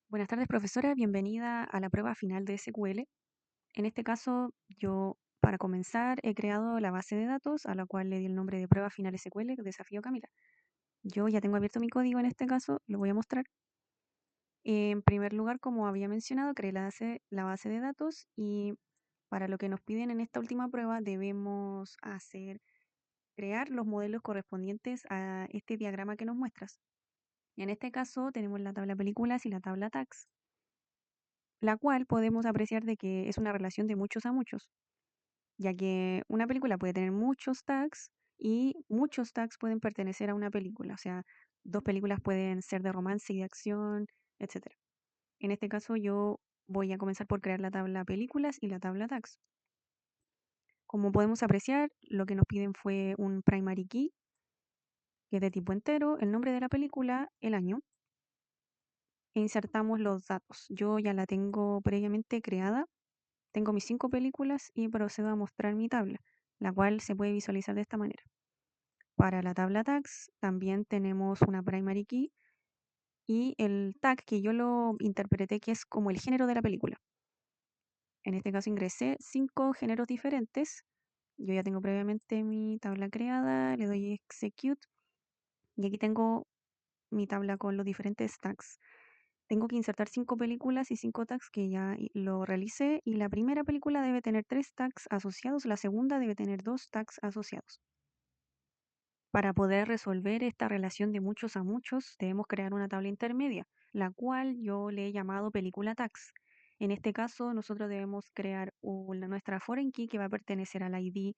Buenas tardes, profesora. Bienvenida a la prueba final de SQL. En este caso, yo, para comenzar, he creado la base de datos a la cual le di el nombre de prueba final SQL, Desafío Camila. Yo ya tengo abierto mi código en este caso, lo voy a mostrar. En primer lugar, como había mencionado, creé la base de datos y para lo que nos piden en esta última prueba debemos crear los modelos correspondientes a este diagrama que nos muestras. En este caso tenemos la tabla películas y la tabla tags, la cual podemos apreciar de que es una relación de muchos a muchos, ya que una película puede tener muchos tags y muchos tags pueden pertenecer a una película, o sea, dos películas pueden ser de romance y de acción, etcétera. En este caso yo voy a comenzar por crear la tabla películas y la tabla tags. Como podemos apreciar, lo que nos piden fue un primary key, que es de tipo entero, el nombre de la película, el año, e insertamos los datos. Yo ya la tengo previamente creada. Tengo mis 5 películas y procedo a mostrar mi tabla, la cual se puede visualizar de esta manera. Para la tabla tags también tenemos una primary key y el tag que yo lo interpreté que es como el género de la película. En este caso ingresé 5 géneros diferentes. Yo ya tengo previamente mi tabla creada, le doy execute y aquí tengo mi tabla con los diferentes tags. Tengo que insertar 5 películas y 5 tags que ya lo realicé y la primera película debe tener 3 tags asociados, la segunda debe tener 2 tags asociados. Para poder resolver esta relación de muchos a muchos, debemos crear una tabla intermedia, la cual yo le he llamado película tags. En este caso, nosotros debemos crear nuestra foreign key que va a pertenecer al ID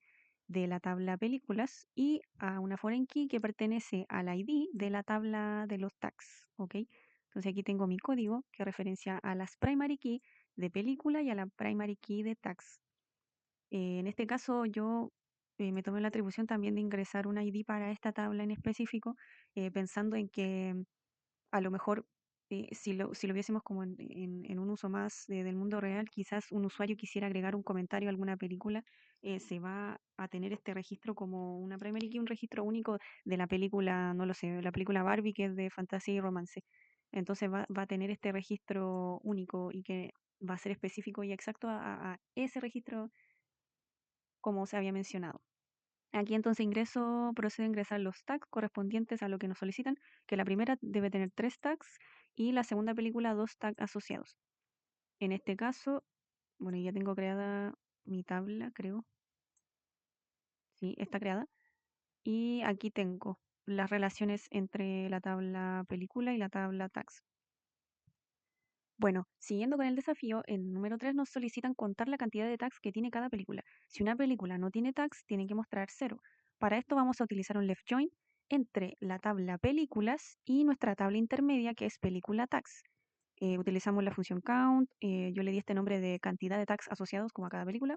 de la tabla películas y a una foreign key que pertenece al ID de la tabla de los tags, ¿ok? Entonces aquí tengo mi código que referencia a las primary key de película y a la primary key de tags. En este caso, yo me tomé la atribución también de ingresar un ID para esta tabla en específico, pensando en que a lo mejor si lo viésemos como en un uso más del mundo real, quizás un usuario quisiera agregar un comentario a alguna película, se va a tener este registro como una primary key, un registro único de la película, no lo sé, la película Barbie que es de fantasía y romance. Entonces va a tener este registro único y que va a ser específico y exacto a ese registro como se había mencionado. Aquí entonces procedo a ingresar los tags correspondientes a lo que nos solicitan, que la primera debe tener 3 tags y la segunda película 2 tags asociados. En este caso, bueno, ya tengo creada mi tabla, creo. Sí, está creada. Y aquí tengo las relaciones entre la tabla película y la tabla tags. Bueno, siguiendo con el desafío, en número 3 nos solicitan contar la cantidad de tags que tiene cada película. Si una película no tiene tags, tiene que mostrar 0. Para esto vamos a utilizar un left join entre la tabla películas y nuestra tabla intermedia que es película tags. Utilizamos la función count, yo le di este nombre de cantidad de tags asociados como a cada película.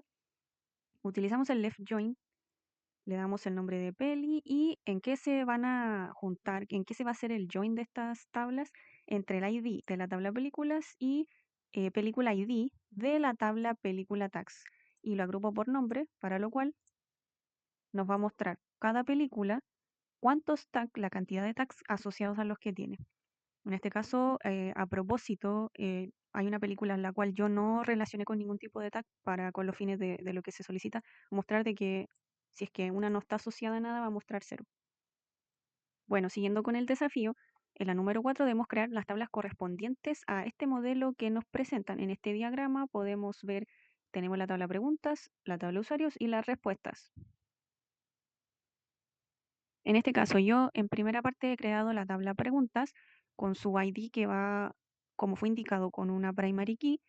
Utilizamos el left join, le damos el nombre de peli y en qué se van a juntar, en qué se va a hacer el join de estas tablas entre el ID de la tabla películas y película ID de la tabla película tags. Y lo agrupo por nombre, para lo cual nos va a mostrar cada película cuántos tags, la cantidad de tags asociados a los que tiene. En este caso, a propósito, hay una película en la cual yo no relacioné con ningún tipo de tag para con los fines de lo que se solicita, mostrar de que si es que una no está asociada a nada, va a mostrar 0. Bueno, siguiendo con el desafío, en la número 4 debemos crear las tablas correspondientes a este modelo que nos presentan. En este diagrama podemos ver, tenemos la tabla preguntas, la tabla usuarios y las respuestas. En este caso, yo en primera parte he creado la tabla preguntas con su ID que va, como fue indicado, con una primary key,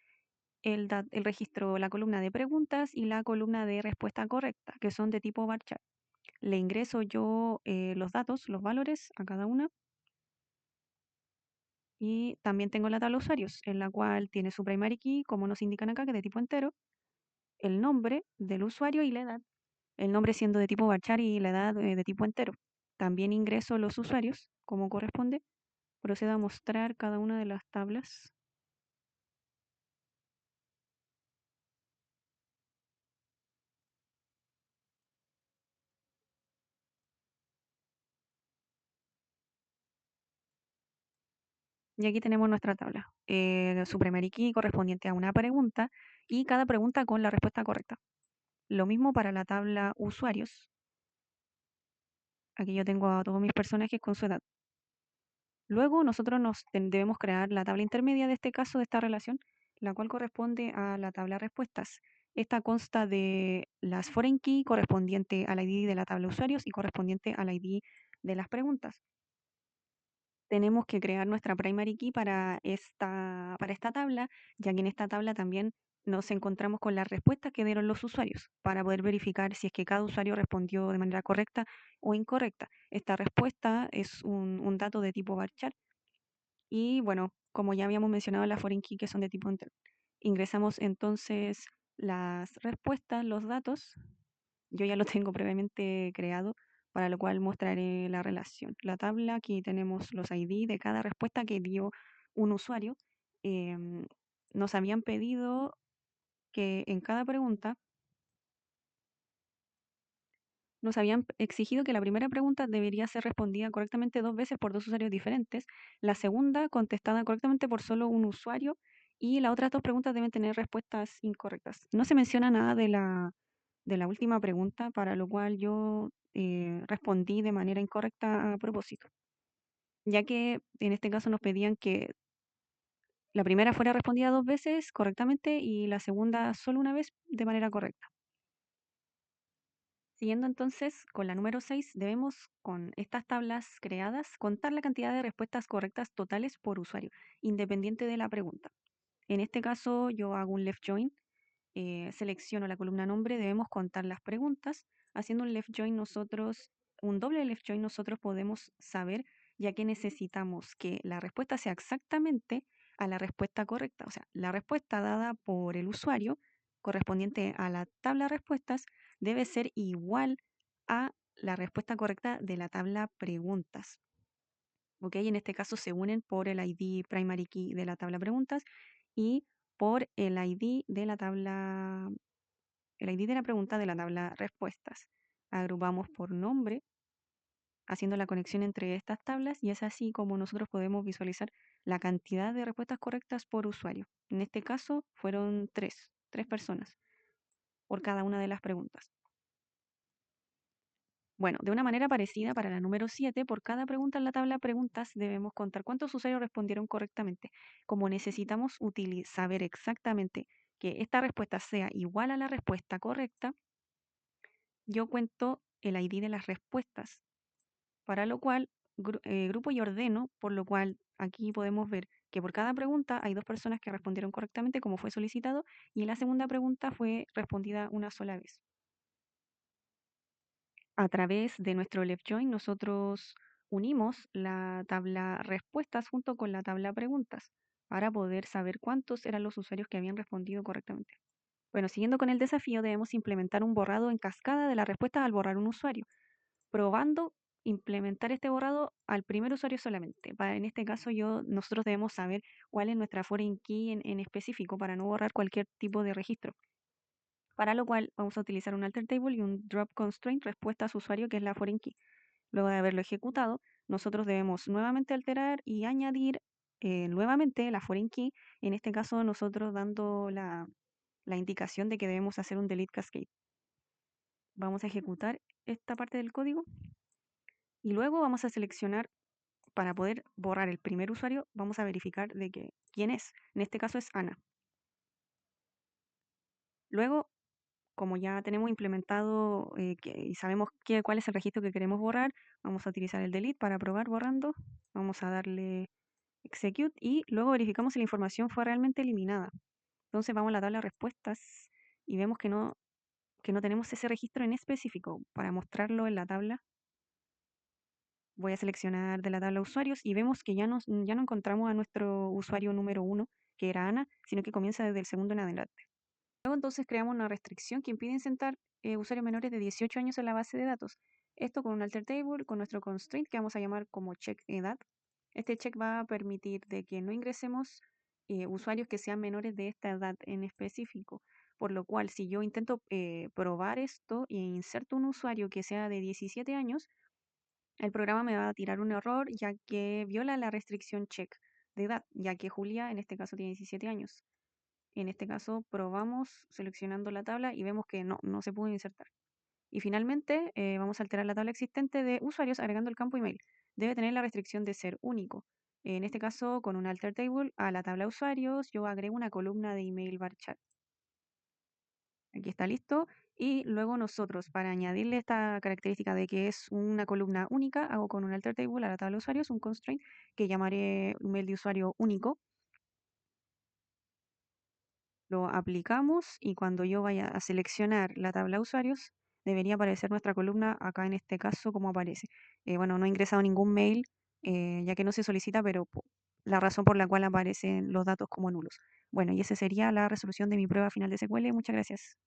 el registro, la columna de preguntas y la columna de respuesta correcta, que son de tipo varchar. Le ingreso yo los datos, los valores a cada una. Y también tengo la tabla usuarios, en la cual tiene su primary key, como nos indican acá, que es de tipo entero, el nombre del usuario y la edad. El nombre siendo de tipo varchar y la edad de tipo entero. También ingreso los usuarios, como corresponde. Procedo a mostrar cada una de las tablas. Y aquí tenemos nuestra tabla. Su primary key correspondiente a una pregunta y cada pregunta con la respuesta correcta. Lo mismo para la tabla usuarios. Aquí yo tengo a todos mis personajes con su edad. Luego nosotros debemos crear la tabla intermedia de este caso, de esta relación, la cual corresponde a la tabla respuestas. Esta consta de las foreign key correspondiente al ID de la tabla usuarios y correspondiente al ID de las preguntas. Tenemos que crear nuestra primary key para esta tabla, ya que en esta tabla también nos encontramos con las respuestas que dieron los usuarios para poder verificar si es que cada usuario respondió de manera correcta o incorrecta. Esta respuesta es un dato de tipo varchar y bueno, como ya habíamos mencionado, las foreign key que son de tipo enter. Ingresamos entonces las respuestas, los datos. Yo ya lo tengo previamente creado, para lo cual mostraré la relación. La tabla, aquí tenemos los ID de cada respuesta que dio un usuario. Em, Nos habían pedido que en cada pregunta nos habían exigido que la primera pregunta debería ser respondida correctamente 2 veces por 2 usuarios diferentes, la segunda contestada correctamente por solo un usuario y las otras 2 preguntas deben tener respuestas incorrectas. No se menciona nada de la última pregunta, para lo cual yo respondí de manera incorrecta a propósito, ya que en este caso nos pedían que la primera fuera respondida 2 veces correctamente y la segunda solo una vez de manera correcta. Siguiendo entonces con la número 6, debemos con estas tablas creadas contar la cantidad de respuestas correctas totales por usuario, independiente de la pregunta. En este caso yo hago un left join, selecciono la columna nombre, debemos contar las preguntas. Haciendo un doble left join nosotros podemos saber, ya que necesitamos que la respuesta sea exactamente a la respuesta correcta. O sea, la respuesta dada por el usuario correspondiente a la tabla de respuestas debe ser igual a la respuesta correcta de la tabla preguntas. ¿Ok? En este caso se unen por el ID primary key de la tabla preguntas y por el ID de la pregunta de la tabla respuestas. Agrupamos por nombre, haciendo la conexión entre estas tablas, y es así como nosotros podemos visualizar la cantidad de respuestas correctas por usuario. En este caso fueron tres personas por cada una de las preguntas. Bueno, de una manera parecida para la número 7, por cada pregunta en la tabla preguntas debemos contar cuántos usuarios respondieron correctamente. Como necesitamos saber exactamente que esta respuesta sea igual a la respuesta correcta, yo cuento el ID de las respuestas, para lo cual grupo y ordeno, por lo cual aquí podemos ver que por cada pregunta hay 2 personas que respondieron correctamente como fue solicitado y la segunda pregunta fue respondida una sola vez. A través de nuestro left join nosotros unimos la tabla respuestas junto con la tabla preguntas para poder saber cuántos eran los usuarios que habían respondido correctamente. Bueno, siguiendo con el desafío, debemos implementar un borrado en cascada de las respuestas al borrar un usuario, probando implementar este borrado al primer usuario solamente. En este caso, nosotros debemos saber cuál es nuestra foreign key en específico para no borrar cualquier tipo de registro. Para lo cual vamos a utilizar un alter table y un drop constraint respuesta a su usuario, que es la foreign key. Luego de haberlo ejecutado, nosotros debemos nuevamente alterar y añadir nuevamente la foreign key, en este caso nosotros dando la indicación de que debemos hacer un delete cascade. Vamos a ejecutar esta parte del código y luego vamos a seleccionar, para poder borrar el primer usuario, vamos a verificar de que quién es. En este caso es Ana. Luego, como ya tenemos implementado y sabemos cuál es el registro que queremos borrar, vamos a utilizar el delete para probar borrando. Vamos a darle execute y luego verificamos si la información fue realmente eliminada. Entonces vamos a la tabla de respuestas y vemos que no tenemos ese registro en específico. Para mostrarlo en la tabla, voy a seleccionar de la tabla usuarios y vemos que ya no encontramos a nuestro usuario número 1, que era Ana, sino que comienza desde el segundo en adelante. Luego entonces creamos una restricción que impide insertar usuarios menores de 18 años en la base de datos. Esto con un alter table, con nuestro constraint que vamos a llamar como check edad. Este check va a permitir de que no ingresemos usuarios que sean menores de esta edad en específico. Por lo cual, si yo intento probar esto e inserto un usuario que sea de 17 años, el programa me va a tirar un error ya que viola la restricción check. de edad, ya que Julia en este caso tiene 17 años. En este caso probamos seleccionando la tabla y vemos que no se pudo insertar. Y finalmente vamos a alterar la tabla existente de usuarios agregando el campo email. Debe tener la restricción de ser único. En este caso, con un alter table a la tabla de usuarios, yo agrego una columna de email varchar. Aquí está listo. Y luego nosotros, para añadirle esta característica de que es una columna única, hago con un alter table a la tabla de usuarios un constraint que llamaré email de usuario único. Lo aplicamos y cuando yo vaya a seleccionar la tabla de usuarios, debería aparecer nuestra columna acá en este caso como aparece. Bueno, no he ingresado ningún mail ya que no se solicita, pero la razón por la cual aparecen los datos como nulos. Bueno, y esa sería la resolución de mi prueba final de SQL. Muchas gracias.